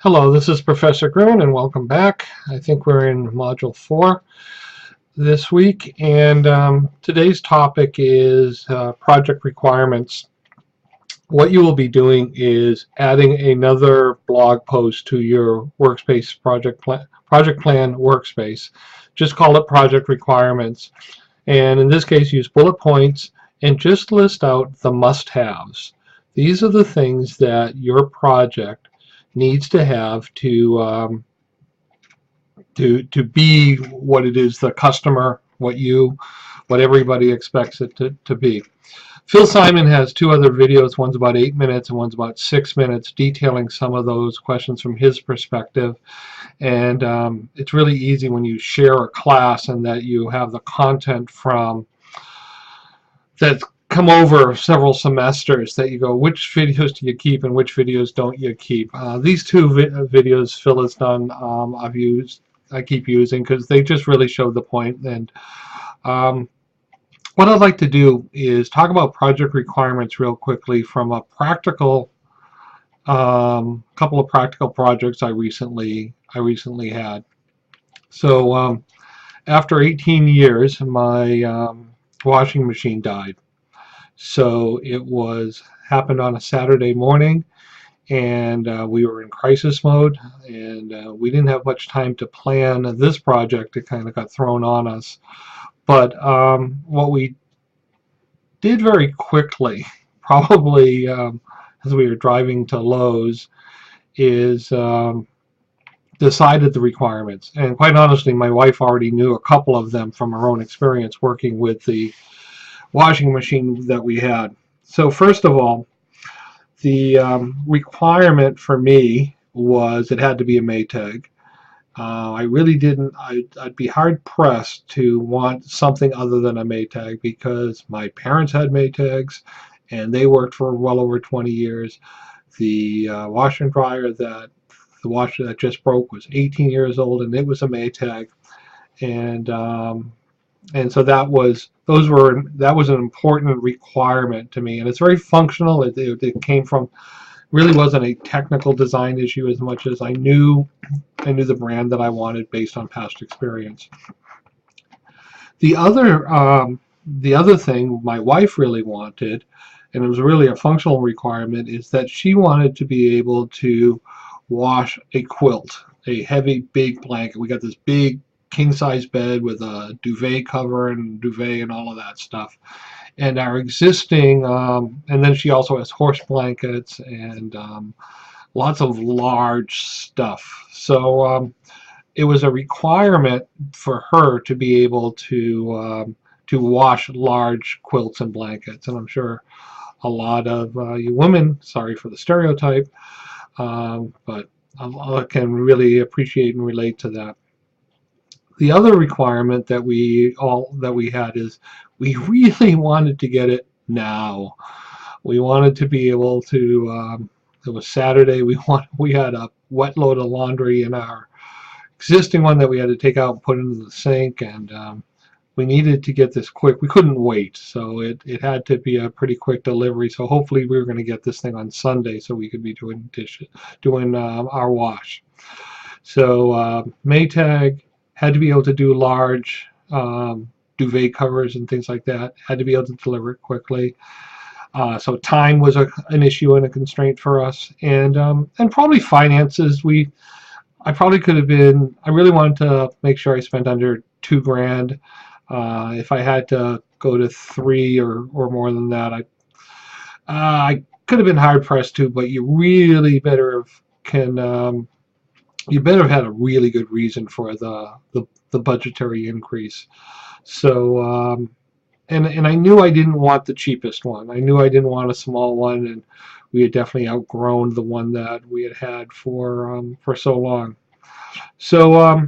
Hello, this is Professor Gruhn, and welcome back. I think we're in Module 4 this week, and today's topic is project requirements. What you will be doing is adding another blog post to your workspace project plan workspace. Just call it project requirements, and in this case, use bullet points and just list out the must-haves. These are the things that your project needs to have to be what it is the customer, what everybody expects it to be. Phil Simon has two other videos. One's about 8 minutes and one's about 6 minutes, detailing some of those questions from his perspective. And it's really easy when you share a class and that you have the content from that's come over several semesters that you go, which videos do you keep and which videos don't you keep? These two videos Phil has done, I keep using because they just really show the point. And what I'd like to do is talk about project requirements real quickly from a practical, couple of practical projects I recently had. So after 18 years, my washing machine died. So it happened on a Saturday morning, and we were in crisis mode, and we didn't have much time to plan this project. It kind of got thrown on us. But what we did very quickly, probably as we were driving to Lowe's, is decided the requirements. And quite honestly, my wife already knew a couple of them from her own experience working with the washing machine that we had. So first of all, the requirement for me was it had to be a Maytag. I really didn't, I'd be hard pressed to want something other than a Maytag because my parents had Maytags and they worked for well over 20 years. The washer and dryer the washer that just broke was 18 years old and it was a Maytag. And so that was an important requirement to me, and it's very functional. It came from, really wasn't a technical design issue as much as I knew the brand that I wanted based on past experience. The other thing my wife really wanted, and it was really a functional requirement, is that she wanted to be able to wash a quilt, a heavy big blanket. We got this big king-size bed with a duvet cover and duvet and all of that stuff. And our existing, and then she also has horse blankets and lots of large stuff. So it was a requirement for her to be able to wash large quilts and blankets. And I'm sure a lot of you women, sorry for the stereotype, but I can really appreciate and relate to that. The other requirement that we had is we really wanted to get it now. We wanted to be able to. It was Saturday. We had a wet load of laundry in our existing one that we had to take out and put into the sink, and we needed to get this quick. We couldn't wait, so it had to be a pretty quick delivery. So hopefully we were going to get this thing on Sunday so we could be doing our wash. So Maytag had to be able to do large duvet covers and things like that, had to be able to deliver it quickly. So time was an issue and a constraint for us, and probably finances. I probably could have been, I really wanted to make sure I spent under $2,000. If I had to go to 3 or more than that, I could have been hard pressed to, but you really better you better have had a really good reason for the budgetary increase. So and I knew I didn't want the cheapest one. I knew I didn't want a small one, and we had definitely outgrown the one that we had for so long. So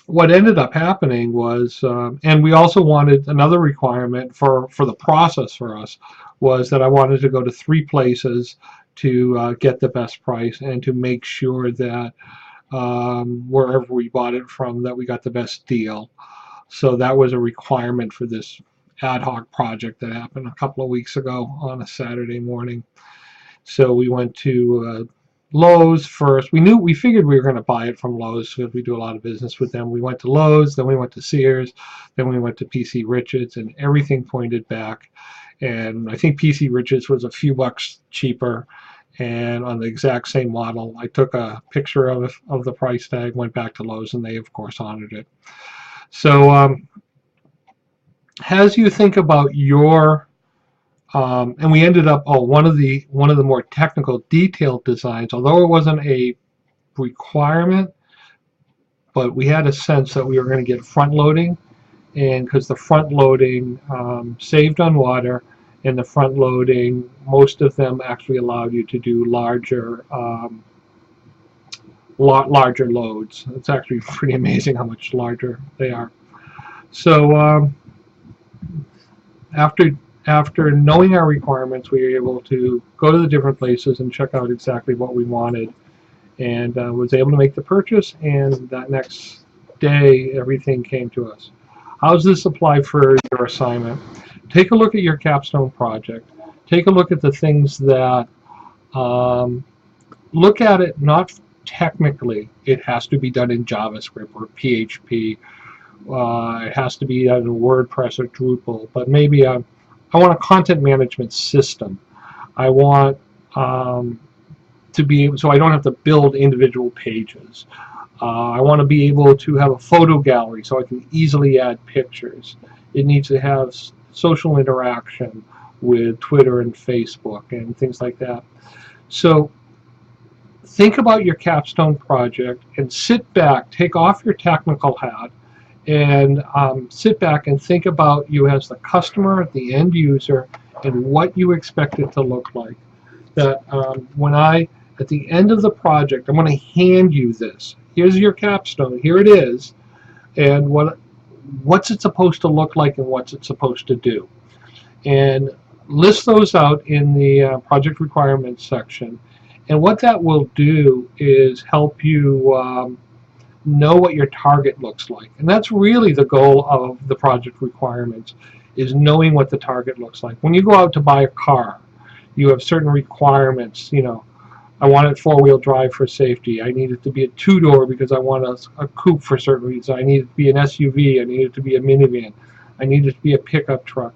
what ended up happening was, and we also wanted another requirement for the process for us, was that I wanted to go to 3 places to get the best price and to make sure that wherever we bought it from, that we got the best deal. So that was a requirement for this ad hoc project that happened a couple of weeks ago on a Saturday morning. So we went to Lowe's first. We figured we were going to buy it from Lowe's because we do a lot of business with them. We went to Lowe's, then we went to Sears, then we went to PC Richards, and everything pointed back. And I think PC Richards was a few bucks cheaper, and on the exact same model. I took a picture of the price tag, went back to Lowe's, and they of course honored it. So as you think about your and we ended up one of the more technical, detailed designs, although it wasn't a requirement, but we had a sense that we were going to get front loading, and because the front loading saved on water, and the front loading, most of them actually allowed you to do larger loads. It's actually pretty amazing how much larger they are. So after knowing our requirements, we were able to go to the different places and check out exactly what we wanted, and was able to make the purchase, and that next day everything came to us. How does this apply for your assignment? Take a look at your capstone project. Take a look at the things that, look at it not technically. It has to be done in JavaScript or PHP. It has to be done in WordPress or Drupal, but maybe I want a content management system. I want to be able, so I don't have to build individual pages. I want to be able to have a photo gallery so I can easily add pictures. It needs to have social interaction with Twitter and Facebook and things like that. So think about your capstone project and sit back, take off your technical hat, and sit back and think about you as the customer, the end user, and what you expect it to look like. That at the end of the project, I'm going to hand you this. Here's your capstone. Here it is. And what's it supposed to look like and what's it supposed to do? And list those out in the project requirements section. And what that will do is help you know what your target looks like. And that's really the goal of the project requirements, is knowing what the target looks like. When you go out to buy a car, you have certain requirements. You know, I want it four-wheel drive for safety. I need it to be a two-door because I want a coupe for certain reasons. I need it to be an SUV. I need it to be a minivan. I need it to be a pickup truck.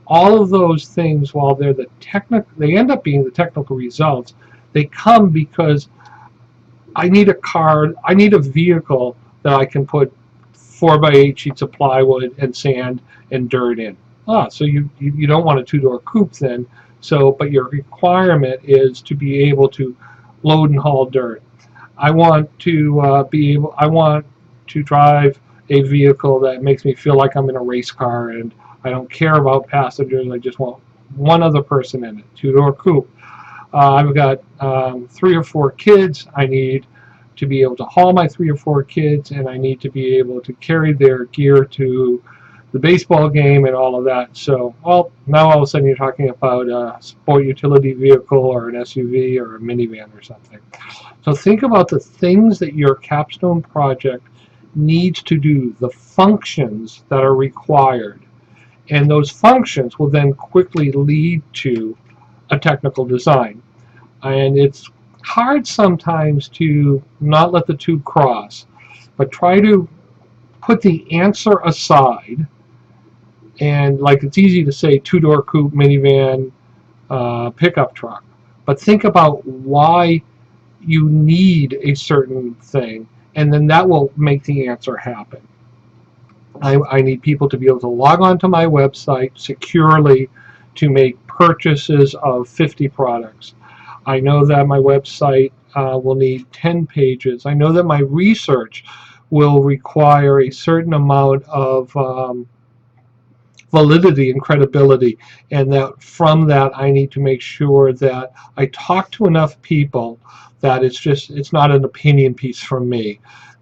All of those things, while they're they end up being the technical results. They come because I need a car, I need a vehicle that I can put 4x8 sheets of plywood and sand and dirt in. So you don't want a two-door coupe then. So, but your requirement is to be able to load and haul dirt. I want to I want to drive a vehicle that makes me feel like I'm in a race car, and I don't care about passengers. I just want one other person in it. Two-door coupe. I've got 3 or 4 kids. I need to be able to haul my 3 or 4 kids, and I need to be able to carry their gear to the baseball game and all of that. So, well, now all of a sudden you're talking about a sport utility vehicle or an SUV or a minivan or something. So think about the things that your capstone project needs to do, the functions that are required. And those functions will then quickly lead to a technical design. And it's hard sometimes to not let the two cross, but try to put the answer aside. And like, it's easy to say two-door coupe, minivan, pickup truck, but think about why you need a certain thing, and then that will make the answer happen. I need people to be able to log on to my website securely to make purchases of 50 products. I know that my website will need 10 pages. I know that my research will require a certain amount of validity and credibility, and that from that I need to make sure that I talk to enough people that it's not an opinion piece from me,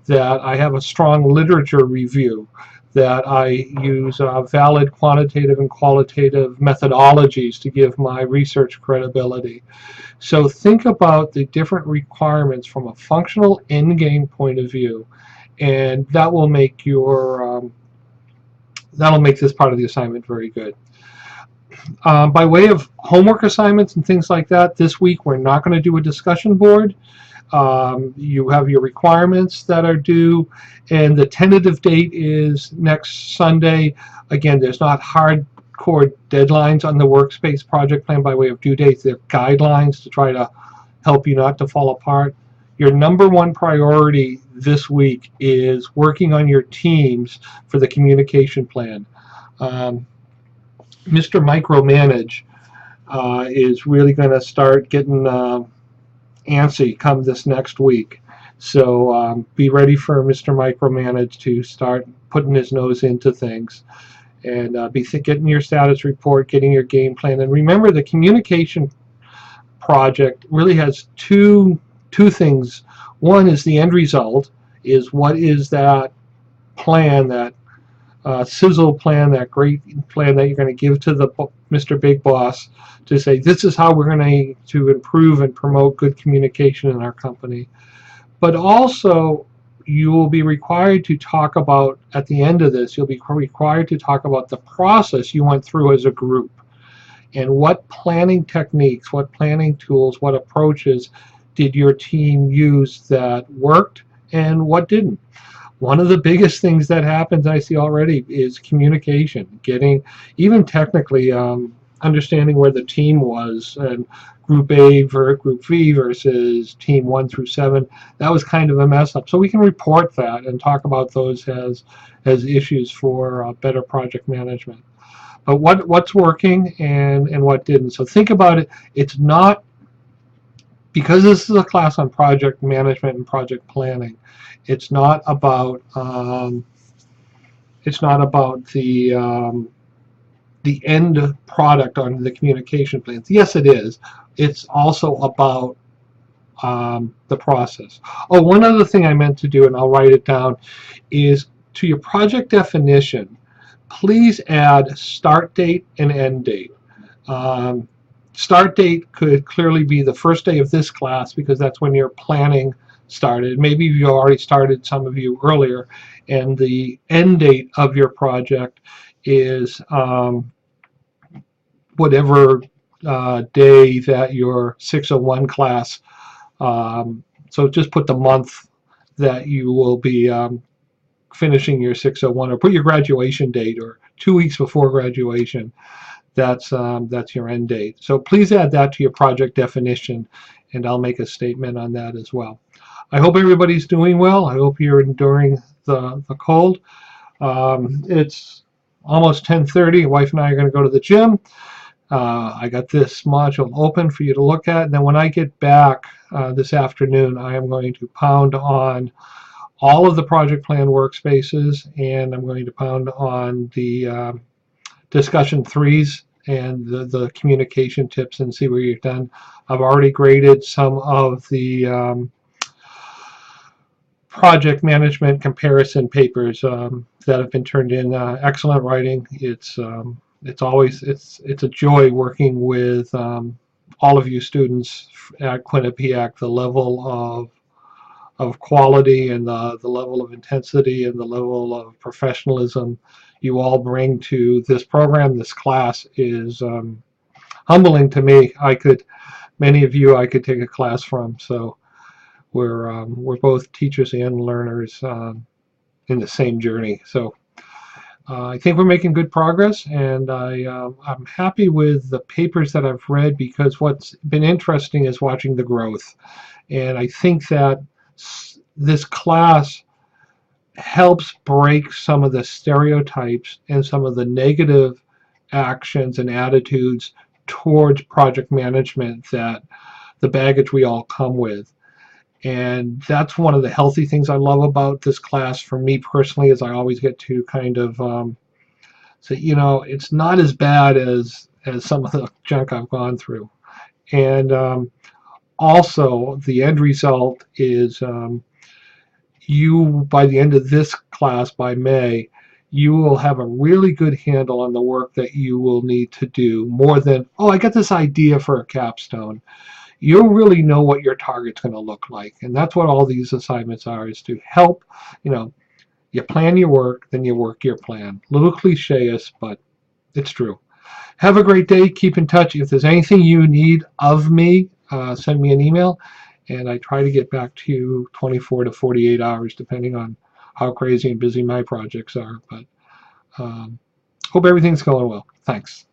that I have a strong literature review, that I use valid quantitative and qualitative methodologies to give my research credibility. So think about the different requirements from a functional end-game point of view, and that will make your that'll make this part of the assignment very good. By way of homework assignments and things like that, this week we're not going to do a discussion board. You have your requirements that are due, and the tentative date is next Sunday. Again, there's not hardcore deadlines on the workspace project plan by way of due dates. They're guidelines to try to help you not to fall apart. Your number one priority this week is working on your teams for the communication plan. Mr. Micromanage is really going to start getting antsy come this next week. So be ready for Mr. Micromanage to start putting his nose into things, and be getting your status report, getting your game plan. And remember, the communication project really has two things. One is the end result, is what is that plan, that sizzle plan, that great plan that you're going to give to the Mr. Big Boss to say, this is how we're going to improve and promote good communication in our company. But also, you will be required to talk about, at the end of this, you'll be required to talk about the process you went through as a group, and what planning techniques, what planning tools, what approaches did your team use that worked and what didn't. One of the biggest things that happens, I see already, is communication. Getting, even technically, understanding where the team was, and Group A versus Group V versus Team 1 through 7. That was kind of a mess up. So we can report that and talk about those as issues for better project management. But what's working and what didn't. So think about it. It's not, because this is a class on project management and project planning, it's not about the end product on the communication plans. Yes, it is. It's also about the process. Oh, one other thing I meant to do, and I'll write it down, is to your project definition, please add start date and end date. Start date could clearly be the first day of this class, because that's when your planning started. Maybe you already started, some of you, earlier, and the end date of your project is whatever day that your 601 class, so just put the month that you will be finishing your 601, or put your graduation date, or 2 weeks before graduation. That's your end date. So please add that to your project definition, and I'll make a statement on that as well. I hope everybody's doing well. I hope you're enduring the cold. It's almost 10:30. Wife and I are going to go to the gym. I got this module open for you to look at, and then when I get back this afternoon, I am going to pound on all of the project plan workspaces, and I'm going to pound on the discussion threes and the communication tips, and see where you've done. I've already graded some of the project management comparison papers that have been turned in. Excellent writing. It's a joy working with all of you students at Quinnipiac. The level of quality, and the level of intensity, and the level of professionalism you all bring to this program, this class, is humbling to me. Many of you I could take a class from. So we're both teachers and learners in the same journey. So I think we're making good progress, and I'm happy with the papers that I've read, because what's been interesting is watching the growth. And I think that this class helps break some of the stereotypes and some of the negative actions and attitudes towards project management, that the baggage we all come with. And that's one of the healthy things I love about this class for me personally, is I always get to kind of say, it's not as bad as some of the junk I've gone through. And also, the end result is you, by the end of this class, by May, you will have a really good handle on the work that you will need to do, more than, oh, I got this idea for a capstone. You'll really know what your target's going to look like. And that's what all these assignments are, is to help, you plan your work, then you work your plan. A little cliche-ish, but it's true. have a great day. Keep in touch. If there's anything you need of me, send me an email, and I try to get back to you 24 to 48 hours, depending on how crazy and busy my projects are. But hope everything's going well. Thanks.